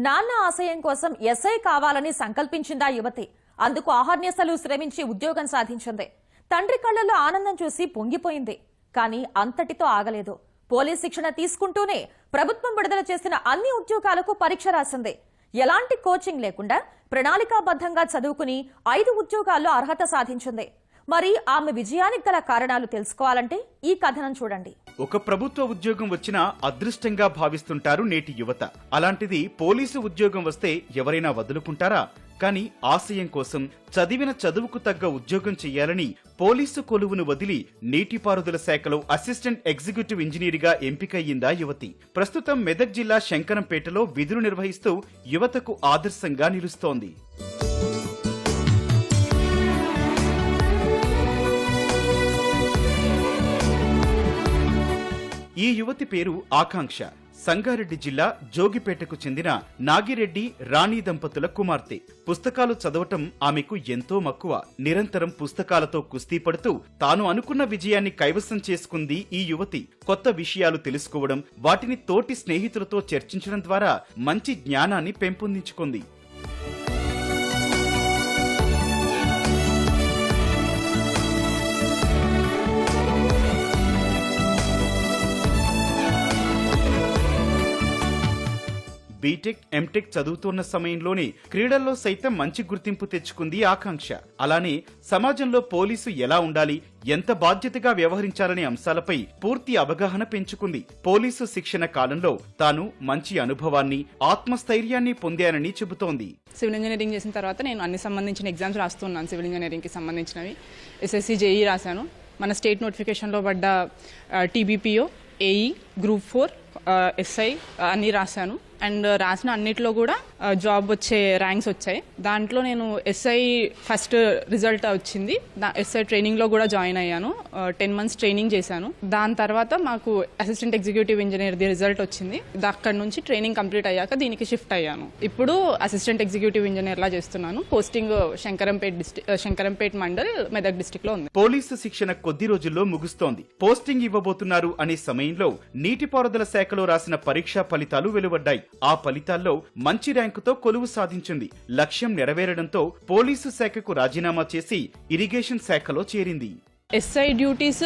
నాన్న ఆశయం కోసం ఎస్ఐ కావాలని సంకల్పించిందా యువతి. అందుకు ఆహర్నిశలు శ్రమించి ఉద్యోగం సాధించింది. తండ్రి కళ్లలో ఆనందం చూసి పొంగిపోయింది. కానీ అంతటితో ఆగలేదు. పోలీస్ శిక్షణ తీసుకుంటూనే ప్రభుత్వం విడుదల చేసిన అన్ని ఉద్యోగాలకు పరీక్ష రాసింది. ఎలాంటి కోచింగ్ లేకుండా ప్రణాళికాబద్ధంగా చదువుకుని 5 ఉద్యోగాల్లో అర్హత సాధించింది. మరి ఆమె విజయానికి గల కారణాలు తెలుసుకోవాలంటే ఈ కథనం చూడండి. ఒక ప్రభుత్వ ఉద్యోగం వచ్చినా అదృష్టంగా భావిస్తుంటారు నేటి యువత. అలాంటిది పోలీసు ఉద్యోగం వస్తే ఎవరైనా వదులుకుంటారా? కానీ ఆశయం కోసం చదివిన చదువుకు తగ్గ ఉద్యోగం చెయ్యాలని పోలీసు కొలువును వదిలి నీటిపారుదల శాఖలో అసిస్టెంట్ ఎగ్జిక్యూటివ్ ఇంజనీర్గా ఎంపికయ్యిందా యువతి. ప్రస్తుతం మెదక్ జిల్లా శంకరంపేటలో విధులు నిర్వహిస్తూ యువతకు ఆదర్శంగా నిలుస్తోంది. ఈ యువతి పేరు ఆకాంక్ష. సంగారెడ్డి జిల్లా జోగిపేటకు చెందిన నాగిరెడ్డి రాణి దంపతుల కుమార్తె. పుస్తకాలు చదవటం ఆమెకు ఎంతో మక్కువ. నిరంతరం పుస్తకాలతో కుస్తీ పడుతూ తాను అనుకున్న విజయాన్ని కైవసం చేసుకుంది ఈ యువతి. కొత్త విషయాలు తెలుసుకోవడం, వాటిని తోటి స్నేహితులతో చర్చించడం ద్వారా మంచి జ్ఞానాన్ని పెంపొందించుకుంది. బీటెక్, ఎంటెక్ చదువుతున్న సమయంలోనే క్రీడల్లో సైతం మంచి గుర్తింపు తెచ్చుకుంది ఆకాంక్ష. అలానే సమాజంలో పోలీసు ఎలా ఉండాలి, ఎంత బాధ్యతగా వ్యవహరించాలనే అంశాలపై పూర్తి అవగాహన పెంచుకుంది. పోలీసు శిక్షణ కాలంలో తాను మంచి అనుభవాన్ని, ఆత్మస్థైర్యాన్ని పొందానని చెబుతోంది. సివిల్ ఇంజనీరింగ్ చేసిన తర్వాత నేను అన్ని సంబంధించిన ఎగ్జామ్స్ రాస్తున్నాను. సివిల్ ఇంజనీరింగ్కి సంబంధించినవి ఎస్ఎస్సి, జేఈ రాశాను. మన స్టేట్ నోటిఫికేషన్లో పడ్డ టీబీపీఓ, ఏఈ, గ్రూప్ 4, ఎస్ఐ అన్నీ రాశాను. అండ్ రాసిన అన్నిట్లో కూడా జాబ్ వచ్చే ర్యాంక్స్ వచ్చాయి. దాంట్లో నేను ఎస్ఐ ఫస్ట్ రిజల్ట్ వచ్చింది. ఎస్ఐ ట్రైనింగ్లో కూడా జాయిన్ అయ్యాను. 10 months ట్రైనింగ్ చేశాను. దాని తర్వాత మాకు అసిస్టెంట్ ఎగ్జిక్యూటివ్ ఇంజనీర్ది రిజల్ట్ వచ్చింది. అక్కడి నుంచి ట్రైనింగ్ కంప్లీట్ అయ్యాక దీనికి షిఫ్ట్ అయ్యాను. ఇప్పుడు అసిస్టెంట్ ఎగ్జిక్యూటివ్ ఇంజనీర్లా చేస్తున్నాను. పోస్టింగ్ శంకరంపేట్ మండల్, మెదక్ డిస్టిక్ లో ఉంది. పోలీసు శిక్షణ కొద్ది రోజుల్లో ముగుస్తోంది. పోస్టింగ్ ఇవ్వబోతున్నారు అనే సమయంలో నీటిపారుదల శాఖలో రాసిన పరీక్షా ఫలితాలు వెలువడ్డాయి. ఆ ఫలితాల్లో మంచి ర్యాంకుతో కొలువు సాధించింది. లక్ష్యం నెరవేరడంతో పోలీసు శాఖకు రాజీనామా చేసి ఇరిగేషన్ శాఖలో చేరింది. ఎస్ఐ డ్యూటీస్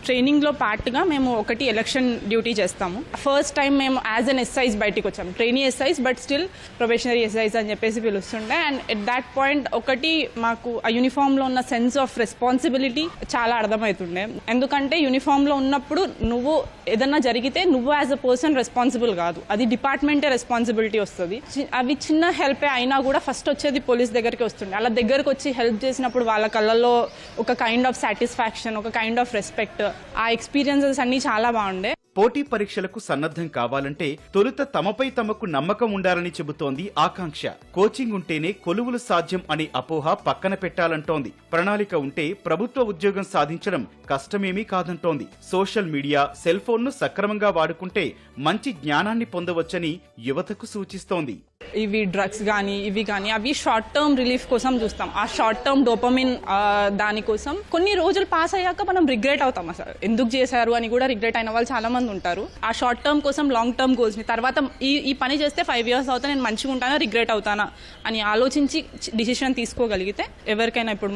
ట్రైనింగ్ లో పార్ట్ గా మేము ఒకటి ఎలక్షన్ డ్యూటీ చేస్తాము. ఫస్ట్ టైం మేము యాజ్ అన్ ఎస్ఐస్ బయటకు వచ్చాము. Trainee SIs but still probationary SIs అని చెప్పేసి పిలుస్తుండే. అండ్ ఎట్ దాట్ పాయింట్ ఒకటి మాకు ఆ యూనిఫామ్ లో ఉన్న సెన్స్ ఆఫ్ రెస్పాన్సిబిలిటీ చాలా అర్థమవుతుండే. ఎందుకంటే యూనిఫామ్ లో ఉన్నప్పుడు నువ్వు ఏదన్నా జరిగితే నువ్వు యాజ్ అ పర్సన్ రెస్పాన్సిబుల్ కాదు, అది డిపార్ట్మెంటే రెస్పాన్సిబిలిటీ వస్తుంది. అవి చిన్న హెల్పే అయినా కూడా ఫస్ట్ వచ్చేది పోలీస్ దగ్గరికి వస్తుండే. అలా దగ్గరకు వచ్చి హెల్ప్ చేసినప్పుడు వాళ్ళ కళ్ళల్లో ఒక కైండ్ ఆఫ్ సాటిస్ఫాక్షన్, ఒక కైండ్ ఆఫ్ రెస్పెక్ట్, ఆ ఎక్స్పీరియన్సెస్ అన్ని చాలా బాగుండే. పోటీ పరీక్షలకు సన్నద్ధం కావాలంటే తొలుత తమపై తమకు నమ్మకం ఉండాలని చెబుతోంది ఆకాంక్ష. కోచింగ్ ఉంటేనే కొలువులు సాధ్యం అనే అపోహ పక్కన పెట్టాలంటోంది. ప్రణాళిక ఉంటే ప్రభుత్వ ఉద్యోగం సాధించడం కష్టమేమీ కాదంటోంది. సోషల్ మీడియా, సెల్ ఫోన్ ను సక్రమంగా వాడుకుంటే మంచి జ్ఞానాన్ని పొందవచ్చని యువతకు సూచిస్తోంది. ఇవి డ్రగ్స్ కానీ ఇవి కానీ అవి షార్ట్ టర్మ్ రిలీఫ్ కోసం చూస్తాం. ఆ షార్ట్ టర్మ్ డోపమిన్ దానికోసం కొన్ని రోజులు పాస్ అయ్యాక మనం రిగ్రెట్ అవుతాం. అసలు ఎందుకు చేశారు అని కూడా రిగ్రెట్ అయిన వాళ్ళు చాలా మంది ఉంటారు. ఆ షార్ట్ టర్మ్ కోసం లాంగ్ టర్మ్ గోల్స్ ని తర్వాత ఈ పని చేస్తే 5 years అవుతా నేను మంచిగా ఉంటానా, రిగ్రెట్ అవుతానా అని ఆలోచించి డిసిషన్ తీసుకోగలిగితే ఎవరికైనా ఇప్పుడు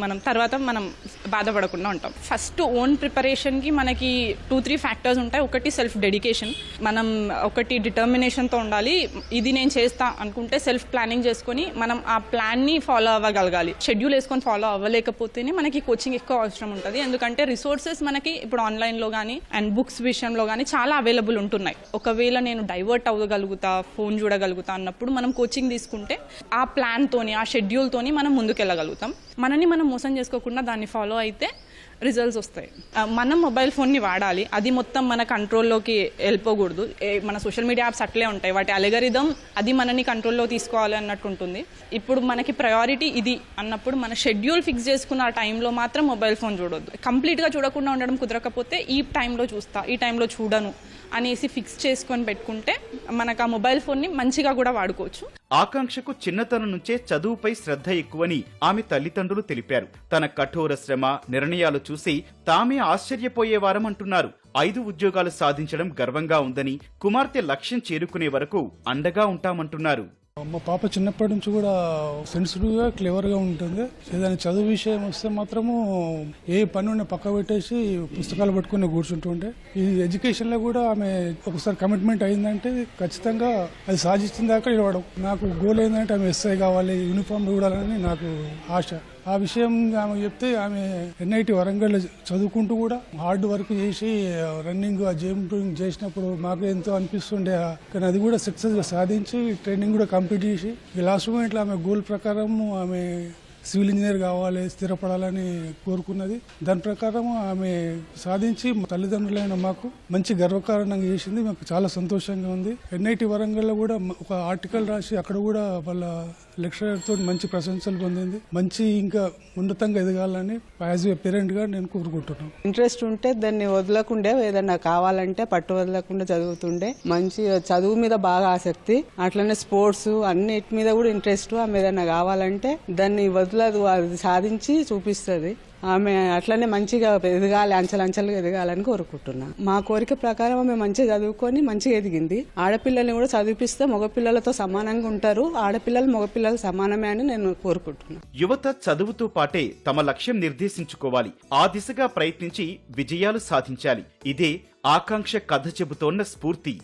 మనం బాధపడకుండా ఉంటాం. ఫస్ట్ ఓన్ ప్రిపరేషన్ కి మనకి 2-3 ఫ్యాక్టర్స్ ఉంటాయి. ఒకటి సెల్ఫ్ డెడికేషన్, మనం ఒకటి డిటర్మినేషన్ తో ఉండాలి. ఇది నేను చేస్తా అనుకుంటే సెల్ఫ్ ప్లానింగ్ చేసుకుని మనం ఆ ప్లాన్ ని ఫాలో అవ్వగలగాలి. షెడ్యూల్ వేసుకొని ఫాలో అవ్వలేకపోతేనే మనకి కోచింగ్ ఎక్కువ అవసరం ఉంటుంది. ఎందుకంటే రిసోర్సెస్ మనకి ఇప్పుడు ఆన్లైన్ లో కానీ అండ్ బుక్స్ విషయంలో కానీ చాలా అవైలబుల్ ఉంటున్నాయి. ఒకవేళ నేను డైవర్ట్ అవ్వగలుగుతా, ఫోన్ చూడగలుగుతా అన్నప్పుడు మనం కోచింగ్ తీసుకుంటే ఆ ప్లాన్ తోని, ఆ షెడ్యూల్ తోని మనం ముందుకెళ్ళగలుగుతాం. మనని మనం మోసం చేసుకోకుండా దాన్ని ఫాలో అయితే రిజల్ట్స్ వస్తాయి. మనం మొబైల్ ఫోన్ని వాడాలి, అది మొత్తం మన కంట్రోల్లోకి వెళ్ళిపోకూడదు. మన సోషల్ మీడియా యాప్స్ అట్లే ఉంటాయి, వాటి అలగరిథం అది మనని కంట్రోల్లో తీసుకోవాలి అన్నట్టు ఉంటుంది. ఇప్పుడు మనకి ప్రయారిటీ ఇది అన్నప్పుడు మన షెడ్యూల్ ఫిక్స్ చేసుకున్న ఆ టైంలో మాత్రం మొబైల్ ఫోన్ చూడొద్దు. కంప్లీట్గా చూడకుండా ఉండడం కుదరకపోతే ఈ టైంలో చూస్తా, ఈ టైంలో చూడను అనేసి ఫిక్స్ చేసుకొని పెట్టుకుంటే మనకు ఆ మొబైల్ ఫోన్ ని మంచిగా కూడా వాడుకోవచ్చు. ఆకాంక్షకు చిన్నతనం నుంచే చదువుపై శ్రద్ధ ఎక్కువని ఆమె తల్లిదండ్రులు తెలిపారు. తన కఠోర శ్రమ, నిర్ణయాలు చూసి తామే ఆశ్చర్యపోయేవారమంటున్నారు. 5 ఉద్యోగాలు సాధించడం గర్వంగా ఉందని, కుమార్తె లక్ష్యం చేరుకునే వరకు అండగా ఉంటామంటున్నారు. మా పాప చిన్నప్పటి నుంచి కూడా సెన్సిటివ్గా క్లెవర్గా ఉంటుంది. ఏదైనా చదువు విషయం వస్తే మాత్రము ఏ పని ఉన్న పక్క పెట్టేసి పుస్తకాలు పట్టుకుని కూర్చుంటుండే. ఈ ఎడ్యుకేషన్లో కూడా ఆమె ఒకసారి కమిట్మెంట్ అయిందంటే ఖచ్చితంగా అది సాధించిన దాకా నిలవడం. నాకు గోల్ ఏంటంటే ఆమె ఎస్ఐ కావాలి, యూనిఫామ్ చూడాలని నాకు ఆశ. ఆ విషయం ఆమె చెప్తే ఆమె NIT వరంగల్ చదువుకుంటూ కూడా హార్డ్ వర్క్ చేసి రన్నింగ్ జంపింగ్ చేసినప్పుడు మాకు ఎంతో అనిపిస్తుండే. కానీ అది కూడా సక్సెస్గా సాధించి ట్రైనింగ్ కూడా కంప్లీట్ చేసి లాస్ట్ మూమెంట్లో ఆమె గోల్ ప్రకారం ఆమె సివిల్ ఇంజనీర్ కావాలి, స్థిరపడాలని కోరుకున్నది. దాని ప్రకారం ఆమె సాధించి తల్లిదండ్రులైన మాకు మంచి గర్వకారణంగా చేసింది. మాకు చాలా సంతోషంగా ఉంది. NIT వరంగల్లో కూడా ఒక ఆర్టికల్ రాసి అక్కడ కూడా వాళ్ళ లెక్చరర్ తోటి మంచి ప్రశంసలు పొందింది. మంచి ఇంకా ఉన్నతంగా ఎదగాలని యాజ్ ఏ పేరెంట్ గా నేను కోరుకుంటున్నాను. ఇంట్రెస్ట్ ఉంటే దాన్ని వదలకుండే, ఏదన్నా కావాలంటే పట్టు వదలకుండా చదువుతుండే. మంచి చదువు మీద బాగా ఆసక్తి, అట్లనే స్పోర్ట్స్ అన్నిటి మీద కూడా ఇంట్రెస్ట్. ఆమె ఏదన్నా కావాలంటే దాన్ని వదలదు, అది సాధించి చూపిస్తుంది. ఆమె అట్లనే మంచిగా ఎదగాలి, అంచెలంచెలుగా ఎదగాలని కోరుకుంటున్నా. మా కోరిక ప్రకారం ఆమె మంచిగా చదువుకొని మంచిగా ఎదిగింది. ఆడపిల్లల్ని కూడా చదివిపిస్తే మగపిల్లలతో సమానంగా ఉంటారు. ఆడపిల్లలు మగపిల్లలు సమానమే అని నేను కోరుకుంటున్నా. యువత చదువుతో పాటే తమ లక్ష్యం నిర్దేశించుకోవాలి. ఆ దిశగా ప్రయత్నించి విజయాలు సాధించాలి. ఇదే ఆకాంక్ష కథ చెబుతోన్న స్ఫూర్తి.